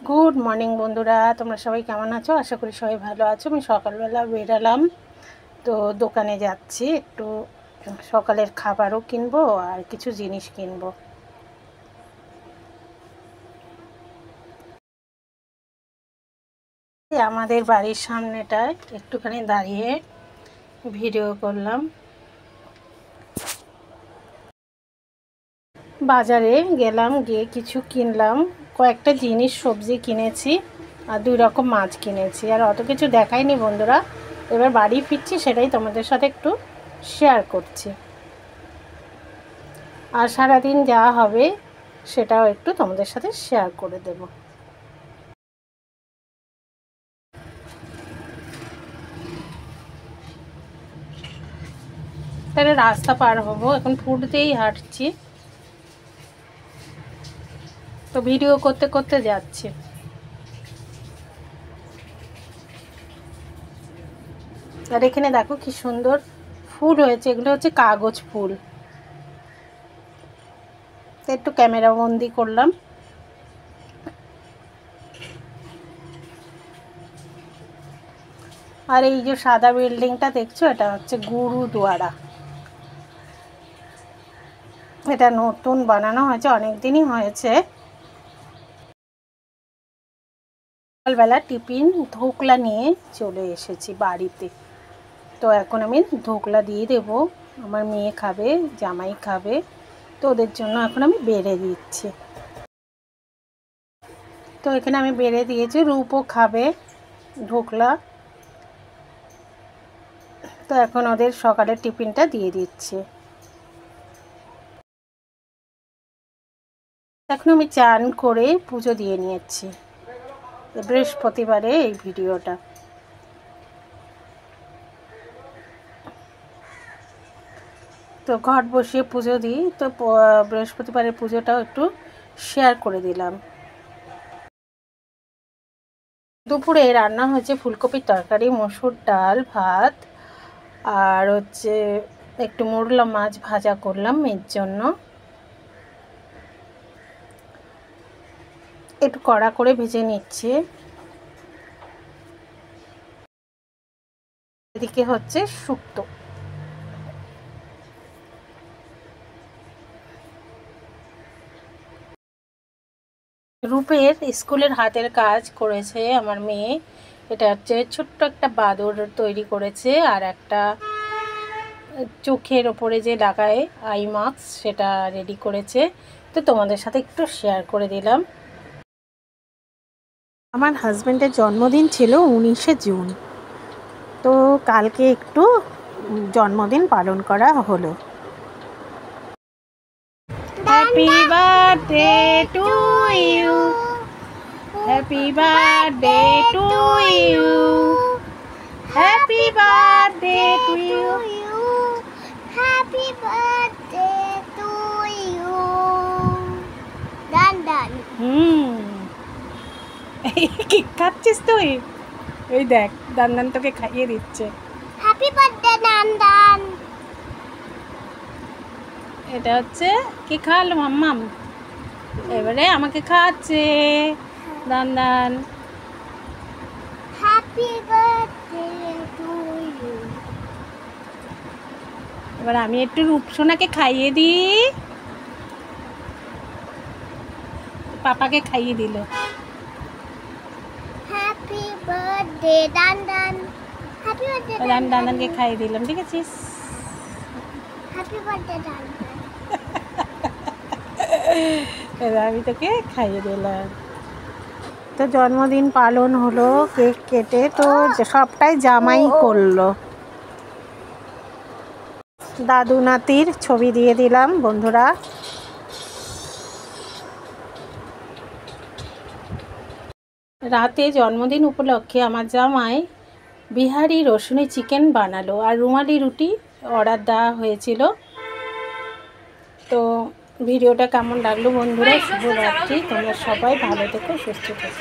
Good morning বন্ধুরা, তোমরা সবাই কেমন আছো? আশা করি সবাই ভালো আছো। আমি সকালবেলা বেরালাম, তো দোকানে যাচ্ছি, একটু সকালের খাবারও কিনবো আর কিছু জিনিস কিনবো। আমাদের বাড়ির সামনেটায় একটুখানি দাঁড়িয়ে ভিডিও করলাম। বাজারে গেলাম, গিয়ে কিছু কিনলাম, কয়েকটা জিনিস সবজি কিনেছি আর 2 রকম মাছ কিনেছি। আর অত কিছু দেখাইনি বন্ধুরা, এবার বাড়ি ফিরছি, সেটাই তোমাদের সাথে একটু শেয়ার করছি। আর সারাদিন যা হবে সেটাও একটু তোমাদের সাথে শেয়ার করে দেব। তাহলে রাস্তা পার হব, এখন ফুট দিয়েই হাঁটছি, তো ভিডিও করতে করতে যাচ্ছি। আর এখানে দেখো কি সুন্দর ফুল হয়েছে, এগুলো হচ্ছে কাগজ ফুল। একটু ক্যামেরা বন্দি করলাম। আর এই যে সাদা বিল্ডিংটা দেখছো, এটা হচ্ছে গুরুদুয়ারা। এটা নতুন বানানো হয়েছে, অনেক দিনই হয়েছে। সকালবেলা টিফিন ধোকলা নিয়ে চলে এসেছি বাড়িতে, তো এখন আমি ধোকলা দিয়ে দেব। আমার মেয়ে খাবে, জামাই খাবে, তো ওদের জন্য এখন আমি বেড়ে দিচ্ছি। তো এখানে আমি বেড়ে দিয়েছি, রূপও খাবে ধোকলা। তো এখন ওদের সকালের টিফিনটা দিয়ে দিচ্ছি। এখন আমি চান করে পুজো দিয়ে নিয়েছি। বৃহস্পতিবারে এই ভিডিওটা। তো ঘট বসিয়ে পুজো দিই, তো বৃহস্পতিবারের পুজোটাও একটু শেয়ার করে দিলাম। দুপুরে রান্না হয়েছে ফুলকপির তরকারি, মসুর ডাল, ভাত, আর হচ্ছে একটু মোরলা মাছ ভাজা করলাম মেয়ের জন্য। একটু কড়া করে ভেজে নিচ্ছে। এদিকে হচ্ছে শুক্তো। রূপের স্কুলের হাতের কাজ করেছে আমার মেয়ে। এটা হচ্ছে ছোট্ট একটা বাদর তৈরি করেছে, আর একটা চোখের ওপরে যে লাগায় আই মাস্ক, সেটা রেডি করেছে। তো তোমাদের সাথে একটু শেয়ার করে দিলাম। আমার হাজব্যান্ডের জন্মদিন ছিল 19শে জুন, তো কালকে একটু জন্মদিন পালন করা হলো। Happy birthday to you, happy birthday to you, happy birthday to you, happy birthday to you. Daan Daan. কি খাচ্ছিস তুই? এই দেখ, দান তোকে খাইয়ে দিচ্ছে। Happy birthday Daan Daan. এটা হচ্ছে কি খাওয়ালো মাম্মাম, এবারে আমাকে খাওয়াচ্ছে Daan. Happy birthday to you. এবার আমি একটু রূপসোনাকে খাইয়ে দিই। পাপাকে খাইয়ে দিল। Happy birthday Daan Daan. Happy birthday দানকে খাইয়ে দিলাম, ঠিক আছে? হ্যাপি বার্থডে ডান ডান। এবার আমি তোকে খাইয়ে দিলাম। তো জন্মদিন পালন হলো, কেক কেটে, তো সবটাই জামাই করলো। দাদু নাতির ছবি দিয়ে দিলাম বন্ধুরা। রাতে জন্মদিন উপলক্ষে আমার জামাই বিহারি রসুনি চিকেন বানালো, আর রুমালি রুটি অর্ডার দেওয়া হয়েছিল। তো ভিডিওটা কেমন লাগলো বন্ধুরা? শুভরাত্রি, তোমরা সবাই ভালো থেকো, সুস্থ থেকো।